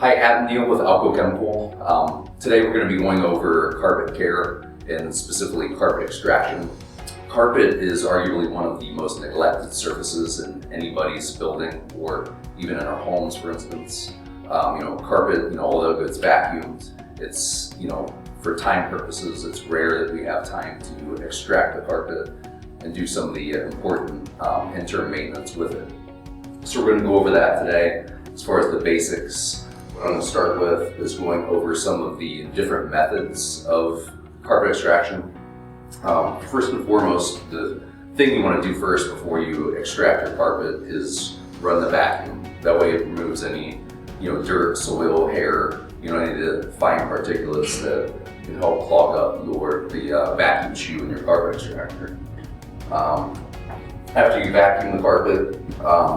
Hi, Adam Neal with Alco Chemical. Today we're going to be going over carpet care and specifically carpet extraction. Carpet is arguably one of the most neglected surfaces in anybody's building or even in our homes, for instance. Carpet, although it's vacuumed, it's, for time purposes, it's rare that we have time to extract the carpet and do some of the important interim maintenance with it. So we're going to go over that today. As far as the basics, what I'm going to start with is going over some of the different methods of carpet extraction. First and foremost, the thing you want to do first before you extract your carpet is run the vacuum. That way it removes any dirt, soil, hair, any of the fine particulates that can help clog up the vacuum tube in your carpet extractor. After you vacuum the carpet,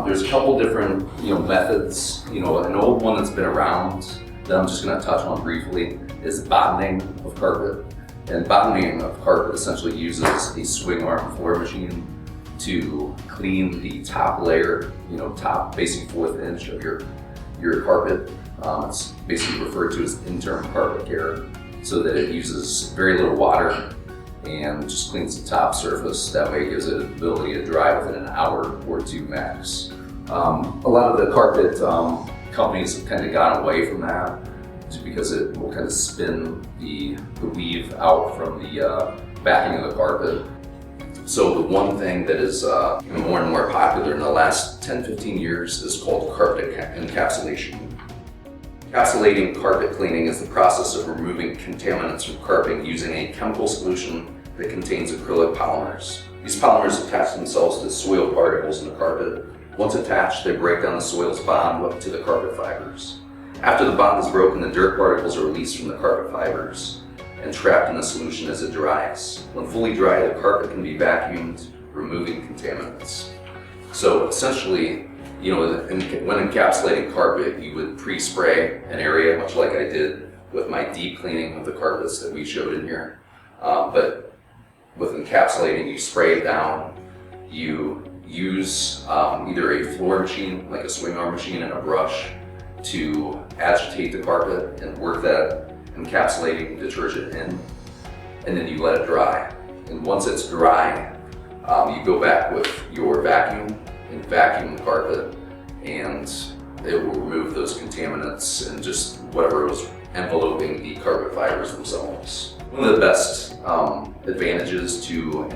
there's a couple different methods. An old one that's been around that I'm just going to touch on briefly is bottoming of carpet. And bottoming of carpet essentially uses a swing arm floor machine to clean the top layer, top basic fourth inch of your carpet. It's basically referred to as interim carpet care, so that it uses very little water and just cleans the top surface. That way it gives it the ability to dry within an hour or two max. A lot of the carpet companies have kind of gone away from that just because it will kind of spin the weave out from the backing of the carpet. So the one thing that is more and more popular in the last 10-15 years is called carpet encapsulation. Encapsulating carpet cleaning is the process of removing contaminants from carpet using a chemical solution that contains acrylic polymers. These polymers attach themselves to soil particles in the carpet. Once attached, they break down the soil's bond up to the carpet fibers. After the bond is broken, the dirt particles are released from the carpet fibers and trapped in the solution as it dries. When fully dry, the carpet can be vacuumed, removing contaminants. So essentially, when encapsulating carpet, you would pre-spray an area, much like I did with my deep cleaning of the carpets that we showed in here. But with encapsulating, you spray it down. You use either a floor machine, like a swing arm machine, and a brush to agitate the carpet and work that encapsulating detergent in, and then you let it dry. And once it's dry, you go back with your vacuum and vacuum the carpet, and it will remove those contaminants and just whatever was enveloping the carpet fibers themselves. One of the best advantages to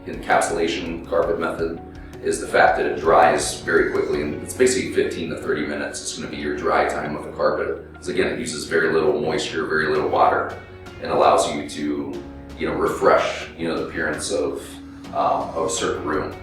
encapsulation carpet method is the fact that it dries very quickly, and it's basically 15 to 30 minutes. It's going to be your dry time with the carpet. Because again, it uses very little moisture, very little water, and allows you to, refresh, the appearance of a certain room.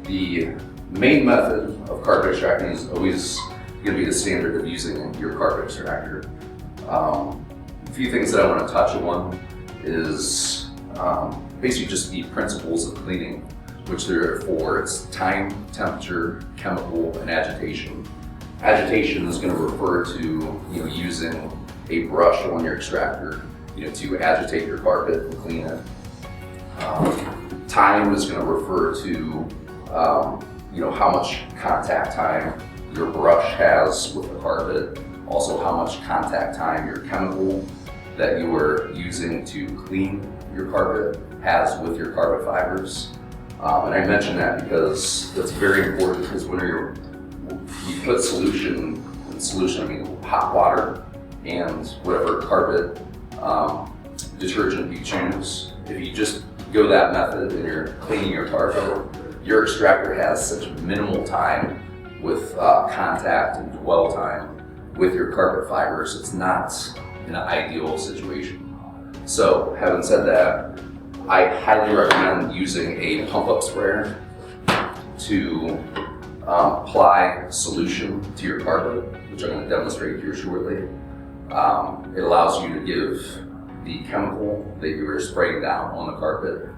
The main method of carpet extracting is always going to be the standard of using your carpet extractor. A few things that I want to touch on is basically just the principles of cleaning, which there are four. It's time, temperature, chemical, and agitation. Agitation is going to refer to using a brush on your extractor to agitate your carpet and clean it. Time is going to refer to how much contact time your brush has with the carpet, also how much contact time your chemical that you are using to clean your carpet has with your carpet fibers. And I mention that because that's very important, because when you put solution, I mean hot water and whatever carpet detergent you choose, if you just go that method and you're cleaning your carpet, your extractor has such minimal time with contact and dwell time with your carpet fibers. It's not an ideal situation. So, having said that, I highly recommend using a pump-up sprayer to apply solution to your carpet, which I'm going to demonstrate here shortly. It allows you to give the chemical that you are spraying down on the carpet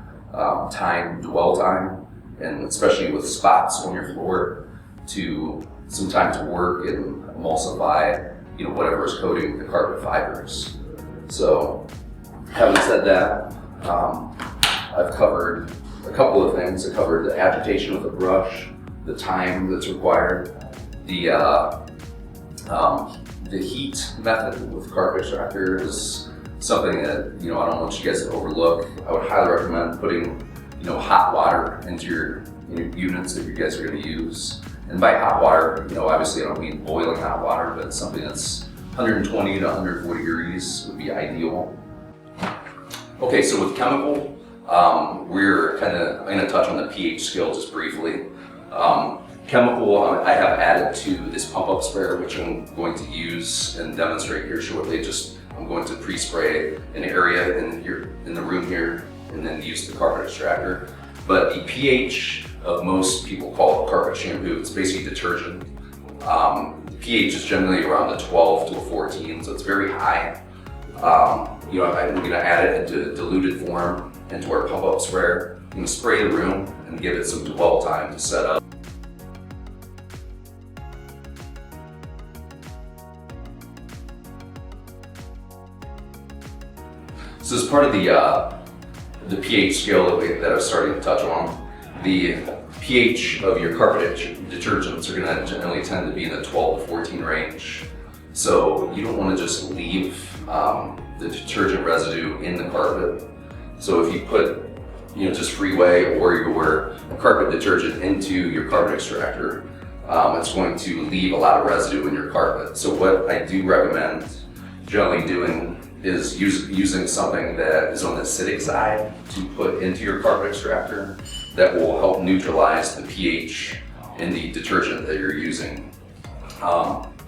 dwell time, and especially with spots on your floor, to some time to work and emulsify whatever is coating the carpet fibers. So, having said that, I've covered a couple of things. I covered the agitation with the brush, the time that's required, the heat method with carpet extractor is something that, I don't want you guys to overlook. I would highly recommend putting, hot water into your units that you guys are going to use. And by hot water, obviously I don't mean boiling hot water, but something that's 120 to 140 degrees would be ideal. Okay, so with chemical, I'm going to touch on the pH scale just briefly. Chemical, I have added to this pump-up sprayer, which I'm going to use and demonstrate here shortly. I'm going to pre-spray an area in the room here, and then use the carpet extractor. But the pH of most people call it carpet shampoo. It's basically detergent. The pH is generally around a 12 to a 14, so it's very high. I'm going to add it into diluted form into our pump-up sprayer. I'm going to spray the room and give it some dwell time to set up. So as part of the pH scale that I was starting to touch on, the pH of your carpet detergents are going to generally tend to be in the 12 to 14 range. So you don't want to just leave the detergent residue in the carpet. So if you put just Freeway or your carpet detergent into your carpet extractor, it's going to leave a lot of residue in your carpet. So what I do recommend generally doing is using something that is on the acidic side to put into your carpet extractor that will help neutralize the pH in the detergent that you're using.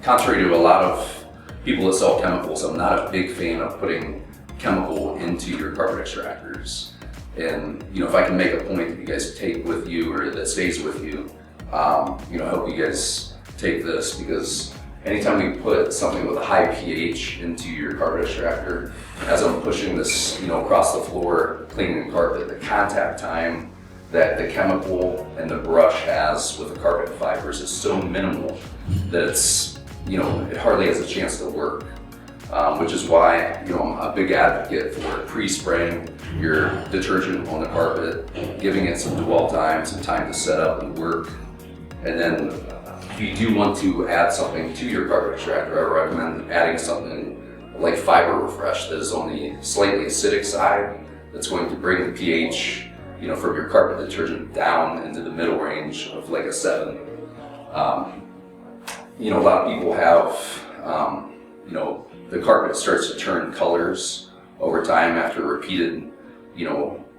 Contrary to a lot of people that sell chemicals, I'm not a big fan of putting chemical into your carpet extractors. And if I can make a point that you guys take with you or that stays with you, I hope you guys take this, because anytime we put something with a high pH into your carpet extractor, as I'm pushing this, across the floor, cleaning the carpet, the contact time that the chemical and the brush has with the carpet fibers is so minimal that it's, it hardly has a chance to work. Which is why, I'm a big advocate for pre-spraying your detergent on the carpet, giving it some dwell time, some time to set up and work, and then if you do want to add something to your carpet extractor, I recommend adding something like Fiber Refresh that is on the slightly acidic side. That's going to bring the pH, from your carpet detergent down into the middle range of like a 7. A lot of people have, the carpet starts to turn colors over time after repeated,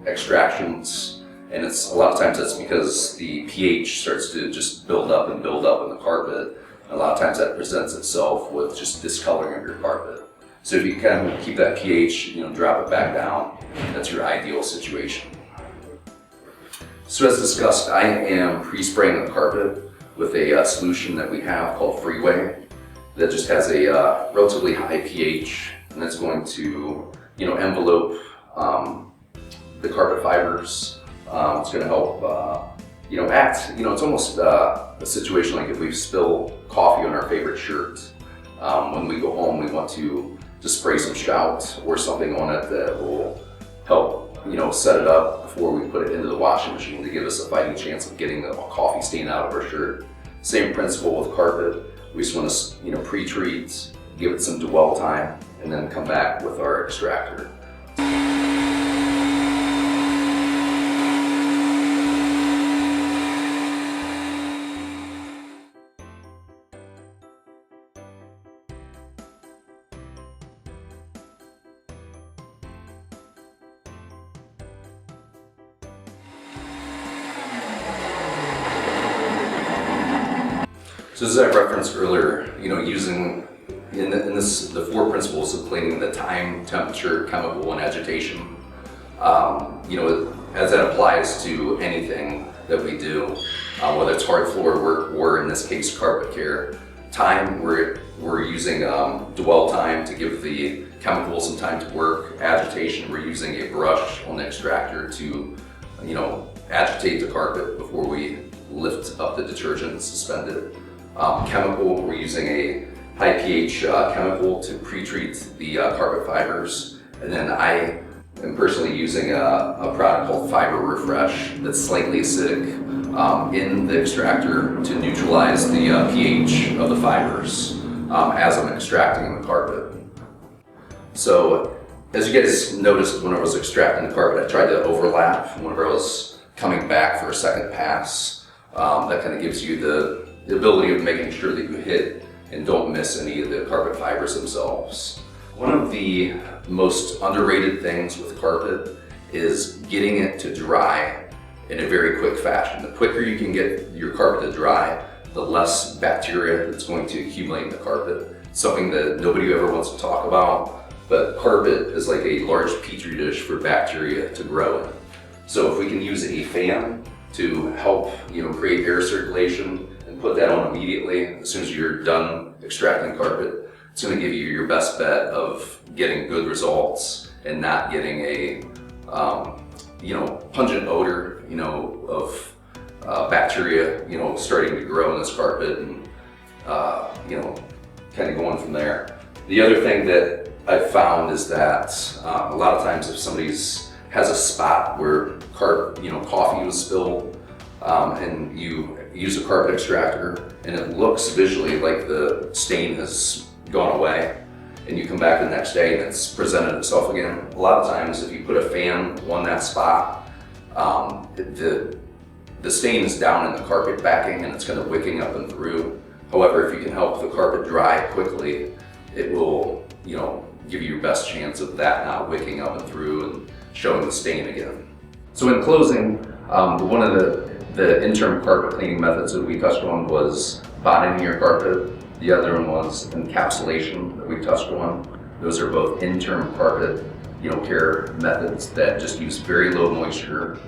extractions. And it's a lot of times that's because the pH starts to just build up in the carpet. A lot of times that presents itself with just discoloring of your carpet. So if you kind of keep that pH, drop it back down, that's your ideal situation. So as discussed, I am pre-spraying the carpet with a solution that we have called Freeway that just has a relatively high pH, and that's going to, envelope the carpet fibers. It's going to help, act, it's almost a situation like if we spill coffee on our favorite shirt. When we go home, we want to just spray some Shout or something on it that will help, set it up before we put it into the washing machine to give us a fighting chance of getting a coffee stain out of our shirt. Same principle with carpet. We just want to, pre-treat, give it some dwell time, and then come back with our extractor. So as I referenced earlier, using the 4 principles of cleaning: the time, temperature, chemical, and agitation. As that applies to anything that we do, whether it's hard floor work or in this case carpet care. Time, we're using dwell time to give the chemicals some time to work. Agitation, we're using a brush on the extractor to, agitate the carpet before we lift up the detergent and suspend it. Chemical, we're using a high pH chemical to pre-treat the carpet fibers. And then I am personally using a product called Fiber Refresh that's slightly acidic in the extractor to neutralize the pH of the fibers as I'm extracting the carpet. So as you guys noticed when I was extracting the carpet, I tried to overlap whenever I was coming back for a second pass. That kind of gives you the ability of making sure that you hit and don't miss any of the carpet fibers themselves. One of the most underrated things with carpet is getting it to dry in a very quick fashion. The quicker you can get your carpet to dry, the less bacteria that's going to accumulate in the carpet. Something that nobody ever wants to talk about, but carpet is like a large petri dish for bacteria to grow in. So if we can use a fan to help create air circulation and put that on immediately as soon as you're done extracting carpet, it's going to give you your best bet of getting good results and not getting a pungent odor of bacteria starting to grow in this carpet and kind of going from there. The other thing that I've found is that a lot of times if somebody has a spot where coffee was spilled and you use a carpet extractor and it looks visually like the stain has gone away, and you come back the next day and it's presented itself again. A lot of times if you put a fan on that spot, the stain is down in the carpet backing and it's kind of wicking up and through. However, if you can help the carpet dry quickly, it will give you your best chance of that not wicking up and through and showing the stain again. So in closing, one of the interim carpet cleaning methods that we touched on was bonding your carpet. The other one was encapsulation that we touched on. Those are both interim carpet care methods that just use very low moisture.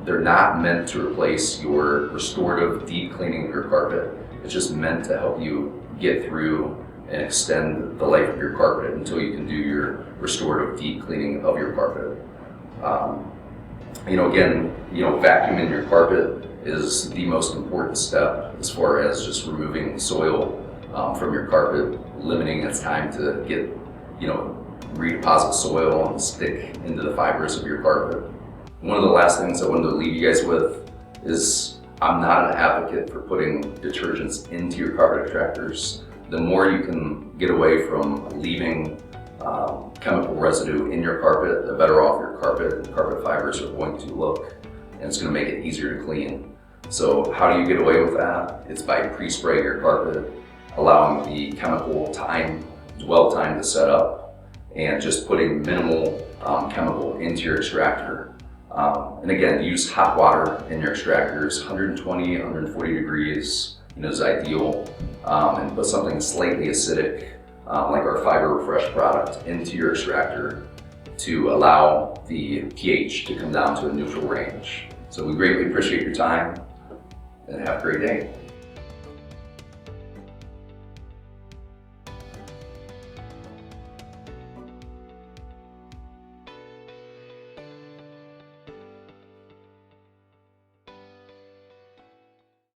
They're not meant to replace your restorative deep cleaning of your carpet. It's just meant to help you get through and extend the life of your carpet until you can do your restorative deep cleaning of your carpet. Vacuuming your carpet is the most important step as far as just removing soil from your carpet, limiting its time to get, redeposit soil and stick into the fibers of your carpet. One of the last things I wanted to leave you guys with is I'm not an advocate for putting detergents into your carpet extractors. The more you can get away from leaving chemical residue in your carpet, the better off your carpet and carpet fibers are going to look, and it's going to make it easier to clean. So how do you get away with that? It's by pre-spraying your carpet, allowing the chemical dwell time to set up, and just putting minimal chemical into your extractor. And again, use hot water in your extractors, 120, 140 degrees is ideal, and put something slightly acidic, like our Fiber Refresh product, into your extractor to allow the pH to come down to a neutral range. So we greatly appreciate your time and have a great day.